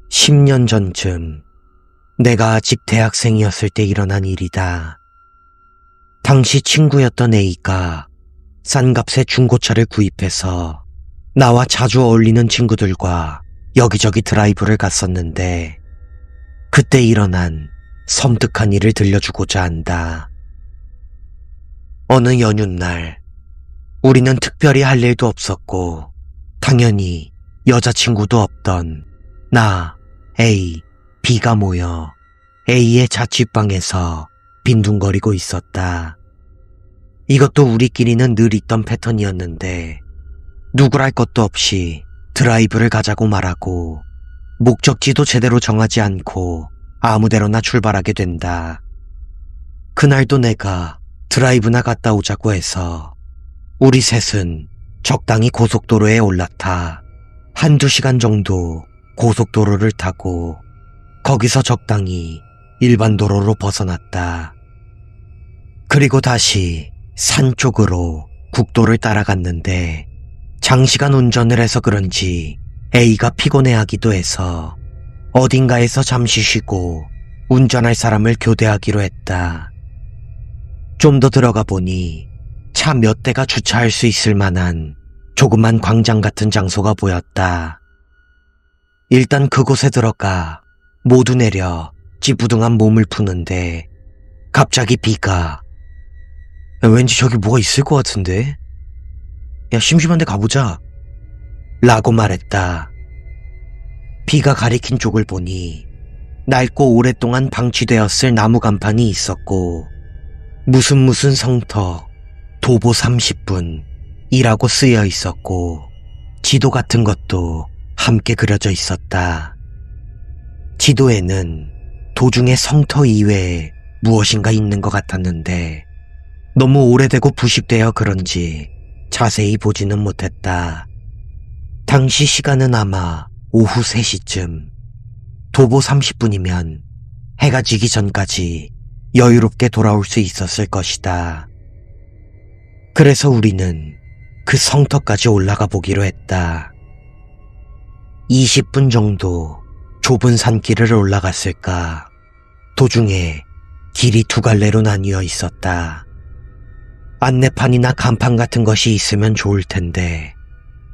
(10년) 전쯤 내가 아직 대학생이었을 때 일어난 일이다. 당시 친구였던 A가 싼 값에 중고차를 구입해서 나와 자주 어울리는 친구들과 여기저기 드라이브를 갔었는데, 그때 일어난 섬뜩한 일을 들려주고자 한다. 어느 연휴날 우리는 특별히 할 일도 없었고 당연히 여자친구도 없던 나, A, B가 모여 A의 자취방에서 빈둥거리고 있었다. 이것도 우리끼리는 늘 있던 패턴이었는데 누구랄 것도 없이 드라이브를 가자고 말하고 목적지도 제대로 정하지 않고 아무데로나 출발하게 된다. 그날도 내가 드라이브나 갔다 오자고 해서 우리 셋은 적당히 고속도로에 올라타 한두 시간 정도 고속도로를 타고 거기서 적당히 일반 도로로 벗어났다. 그리고 다시 산 쪽으로 국도를 따라갔는데 장시간 운전을 해서 그런지 A가 피곤해하기도 해서 어딘가에서 잠시 쉬고 운전할 사람을 교대하기로 했다. 좀 더 들어가 보니 차 몇 대가 주차할 수 있을 만한 조그만 광장 같은 장소가 보였다. 일단 그곳에 들어가 모두 내려 찌부둥한 몸을 푸는데 갑자기 B가 왠지 저기 뭐가 있을 것 같은데? 야, 심심한데 가보자 라고 말했다. B가 가리킨 쪽을 보니 낡고 오랫동안 방치되었을 나무 간판이 있었고 무슨 성터 도보 30분 이라고 쓰여 있었고 지도 같은 것도 함께 그려져 있었다. 지도에는 도중에 성터 이외에 무엇인가 있는 것 같았는데 너무 오래되고 부식되어 그런지 자세히 보지는 못했다. 당시 시간은 아마 오후 3시쯤. 도보 30분이면 해가 지기 전까지 여유롭게 돌아올 수 있었을 것이다. 그래서 우리는 그 성터까지 올라가 보기로 했다. 20분 정도 좁은 산길을 올라갔을까. 도중에 길이 두 갈래로 나뉘어 있었다. 안내판이나 간판 같은 것이 있으면 좋을 텐데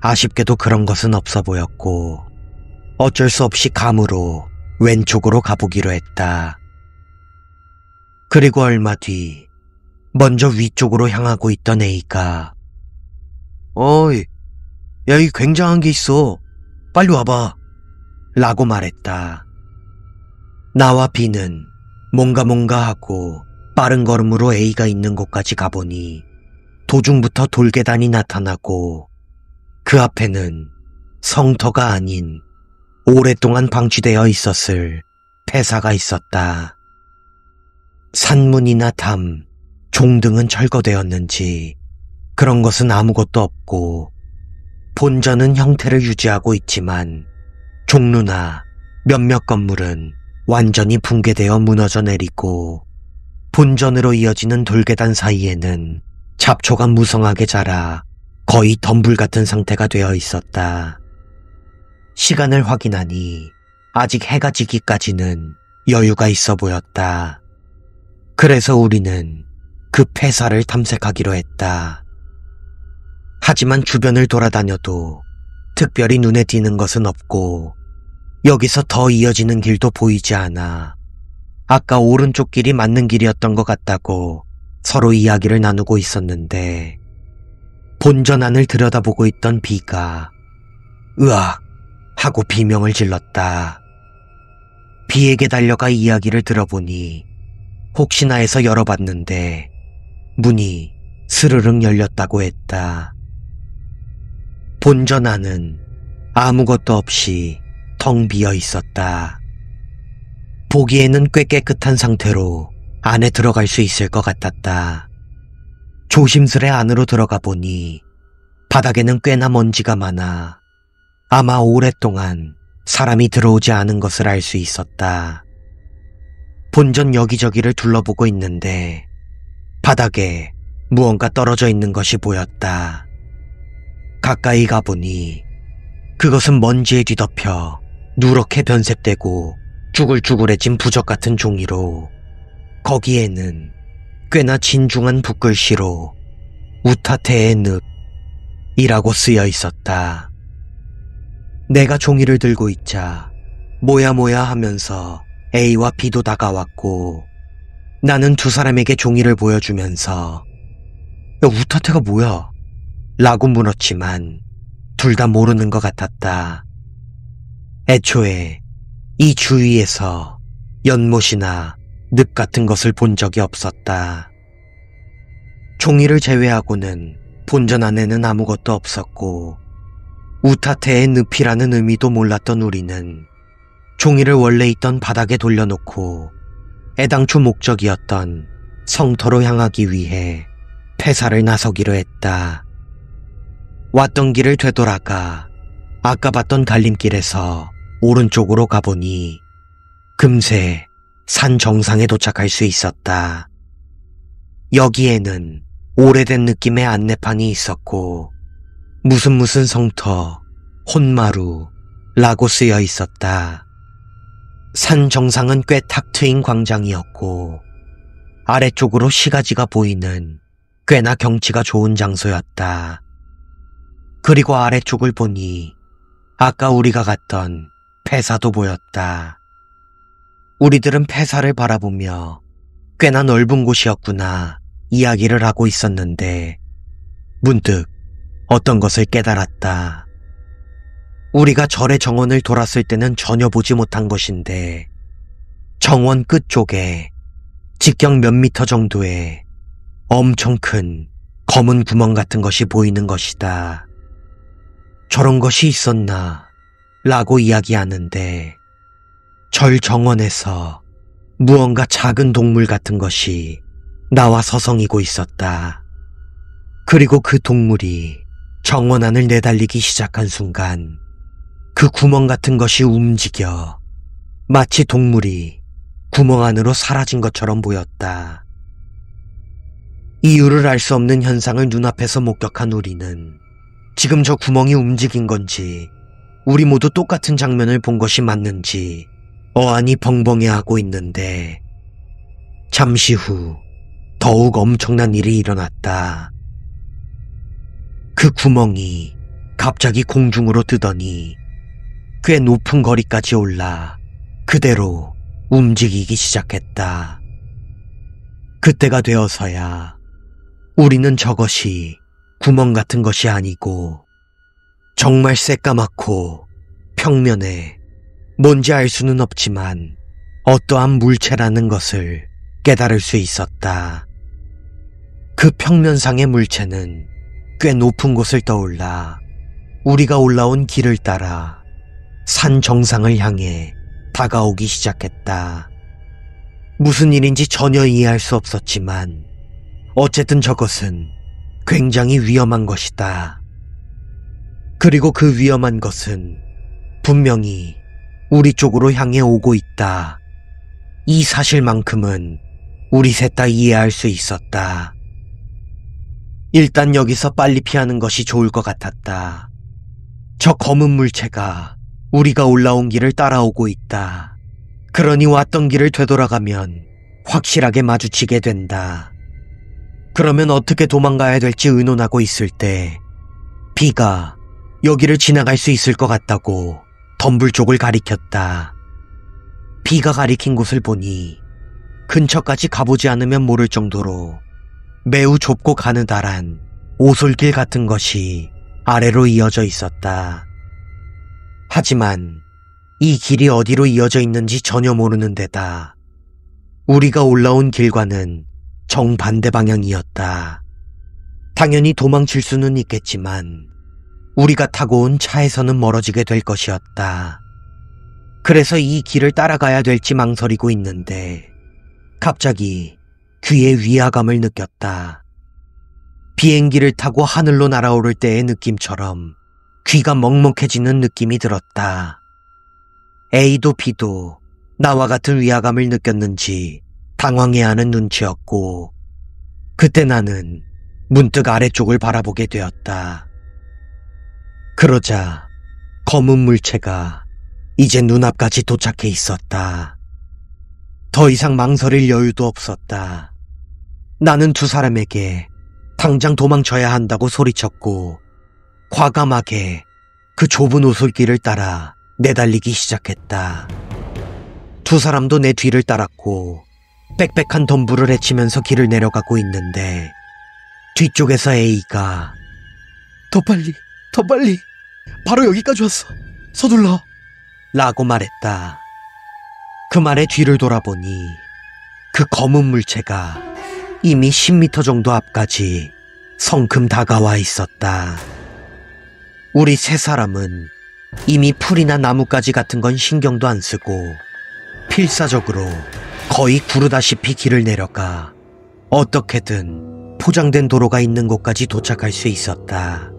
아쉽게도 그런 것은 없어 보였고 어쩔 수 없이 감으로 왼쪽으로 가보기로 했다. 그리고 얼마 뒤 먼저 위쪽으로 향하고 있던 A가 어이, 야, 여기 굉장한 게 있어. 빨리 와봐 라고 말했다. 나와 B는 뭔가 하고 빠른 걸음으로 A가 있는 곳까지 가보니 도중부터 돌계단이 나타나고 그 앞에는 성터가 아닌 오랫동안 방치되어 있었을 폐사가 있었다. 산문이나 담, 종 등은 철거되었는지 그런 것은 아무것도 없고 본전은 형태를 유지하고 있지만 종루나 몇몇 건물은 완전히 붕괴되어 무너져 내리고 본전으로 이어지는 돌계단 사이에는 잡초가 무성하게 자라 거의 덤불 같은 상태가 되어 있었다. 시간을 확인하니 아직 해가 지기까지는 여유가 있어 보였다. 그래서 우리는 그 폐사를 탐색하기로 했다. 하지만 주변을 돌아다녀도 특별히 눈에 띄는 것은 없고 여기서 더 이어지는 길도 보이지 않아 아까 오른쪽 길이 맞는 길이었던 것 같다고 서로 이야기를 나누고 있었는데 본전 안을 들여다보고 있던 B가 으악 하고 비명을 질렀다. B에게 달려가 이야기를 들어보니 혹시나 해서 열어봤는데 문이 스르륵 열렸다고 했다. 본전 안은 아무것도 없이 텅 비어 있었다. 보기에는 꽤 깨끗한 상태로 안에 들어갈 수 있을 것 같았다. 조심스레 안으로 들어가 보니 바닥에는 꽤나 먼지가 많아 아마 오랫동안 사람이 들어오지 않은 것을 알 수 있었다. 본전 여기저기를 둘러보고 있는데 바닥에 무언가 떨어져 있는 것이 보였다. 가까이 가보니 그것은 먼지에 뒤덮여 누렇게 변색되고 쭈글쭈글해진 부적 같은 종이로 거기에는 꽤나 진중한 붓글씨로 우타테의 늪이라고 쓰여 있었다. 내가 종이를 들고 있자 뭐야 하면서 A와 B도 다가왔고 나는 두 사람에게 종이를 보여주면서 야, 우타테가 뭐야? 라고 물었지만 둘 다 모르는 것 같았다. 애초에 이 주위에서 연못이나 늪 같은 것을 본 적이 없었다. 종이를 제외하고는 본전 안에는 아무것도 없었고 우타테의 늪이라는 의미도 몰랐던 우리는 종이를 원래 있던 바닥에 돌려놓고 애당초 목적이었던 성터로 향하기 위해 폐사를 나서기로 했다. 왔던 길을 되돌아가 아까 봤던 갈림길에서 오른쪽으로 가보니 금세 산 정상에 도착할 수 있었다. 여기에는 오래된 느낌의 안내판이 있었고 무슨 성터, 혼마루라고 쓰여 있었다. 산 정상은 꽤 탁 트인 광장이었고 아래쪽으로 시가지가 보이는 꽤나 경치가 좋은 장소였다. 그리고 아래쪽을 보니 아까 우리가 갔던 폐사도 보였다. 우리들은 폐사를 바라보며 꽤나 넓은 곳이었구나 이야기를 하고 있었는데 문득 어떤 것을 깨달았다. 우리가 절의 정원을 돌았을 때는 전혀 보지 못한 것인데 정원 끝쪽에 직경 몇 미터 정도의 엄청 큰 검은 구멍 같은 것이 보이는 것이다. 저런 것이 있었나 라고 이야기하는데 절 정원에서 무언가 작은 동물 같은 것이 나와 서성이고 있었다. 그리고 그 동물이 정원 안을 내달리기 시작한 순간 그 구멍 같은 것이 움직여 마치 동물이 구멍 안으로 사라진 것처럼 보였다. 이유를 알 수 없는 현상을 눈앞에서 목격한 우리는 지금 저 구멍이 움직인 건지 우리 모두 똑같은 장면을 본 것이 맞는지 어안이 벙벙해하고 있는데 잠시 후 더욱 엄청난 일이 일어났다. 그 구멍이 갑자기 공중으로 뜨더니 꽤 높은 거리까지 올라 그대로 움직이기 시작했다. 그때가 되어서야 우리는 저것이 구멍 같은 것이 아니고 정말 새까맣고 평면에 뭔지 알 수는 없지만 어떠한 물체라는 것을 깨달을 수 있었다. 그 평면상의 물체는 꽤 높은 곳을 떠올라 우리가 올라온 길을 따라 산 정상을 향해 다가오기 시작했다. 무슨 일인지 전혀 이해할 수 없었지만 어쨌든 저것은 굉장히 위험한 것이다. 그리고 그 위험한 것은 분명히 우리 쪽으로 향해 오고 있다. 이 사실만큼은 우리 셋 다 이해할 수 있었다. 일단 여기서 빨리 피하는 것이 좋을 것 같았다. 저 검은 물체가 우리가 올라온 길을 따라오고 있다. 그러니 왔던 길을 되돌아가면 확실하게 마주치게 된다. 그러면 어떻게 도망가야 될지 의논하고 있을 때 B가 여기를 지나갈 수 있을 것 같다고 덤불 쪽을 가리켰다. B가 가리킨 곳을 보니 근처까지 가보지 않으면 모를 정도로 매우 좁고 가느다란 오솔길 같은 것이 아래로 이어져 있었다. 하지만 이 길이 어디로 이어져 있는지 전혀 모르는 데다 우리가 올라온 길과는 정반대 방향이었다. 당연히 도망칠 수는 있겠지만 우리가 타고 온 차에서는 멀어지게 될 것이었다. 그래서 이 길을 따라가야 될지 망설이고 있는데 갑자기 귀에 위화감을 느꼈다. 비행기를 타고 하늘로 날아오를 때의 느낌처럼 귀가 먹먹해지는 느낌이 들었다. A도 B도 나와 같은 위화감을 느꼈는지 당황해하는 눈치였고 그때 나는 문득 아래쪽을 바라보게 되었다. 그러자 검은 물체가 이제 눈앞까지 도착해 있었다. 더 이상 망설일 여유도 없었다. 나는 두 사람에게 당장 도망쳐야 한다고 소리쳤고 과감하게 그 좁은 오솔길을 따라 내달리기 시작했다. 두 사람도 내 뒤를 따랐고 빽빽한 덤불을 헤치면서 길을 내려가고 있는데 뒤쪽에서 A가 더 빨리 바로 여기까지 왔어. 서둘러 라고 말했다. 그 말에 뒤를 돌아보니 그 검은 물체가 이미 10m 정도 앞까지 성큼 다가와 있었다. 우리 세 사람은 이미 풀이나 나뭇가지 같은 건 신경도 안 쓰고 필사적으로 거의 구르다시피 길을 내려가 어떻게든 포장된 도로가 있는 곳까지 도착할 수 있었다.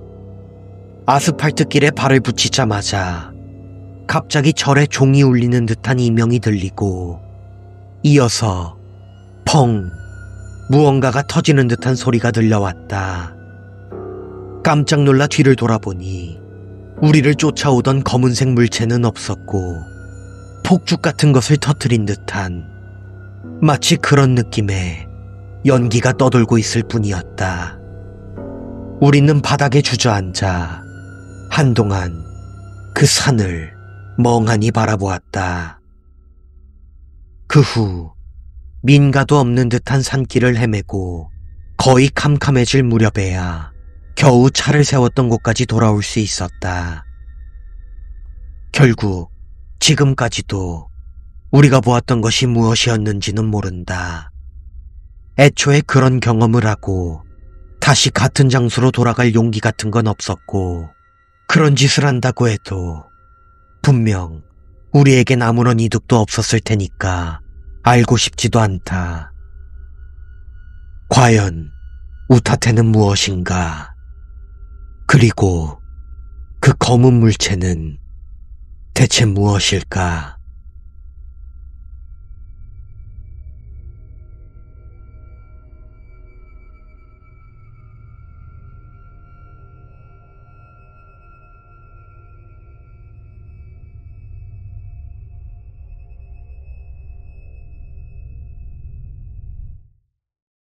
아스팔트 길에 발을 붙이자마자 갑자기 절에 종이 울리는 듯한 이명이 들리고 이어서 펑 무언가가 터지는 듯한 소리가 들려왔다. 깜짝 놀라 뒤를 돌아보니 우리를 쫓아오던 검은색 물체는 없었고 폭죽 같은 것을 터뜨린 듯한 마치 그런 느낌의 연기가 떠돌고 있을 뿐이었다. 우리는 바닥에 주저앉아 한동안 그 산을 멍하니 바라보았다. 그 후 민가도 없는 듯한 산길을 헤매고 거의 캄캄해질 무렵에야 겨우 차를 세웠던 곳까지 돌아올 수 있었다. 결국 지금까지도 우리가 보았던 것이 무엇이었는지는 모른다. 애초에 그런 경험을 하고 다시 같은 장소로 돌아갈 용기 같은 건 없었고 그런 짓을 한다고 해도 분명 우리에겐 아무런 이득도 없었을 테니까 알고 싶지도 않다. 과연 우타테는 무엇인가? 그리고 그 검은 물체는 대체 무엇일까?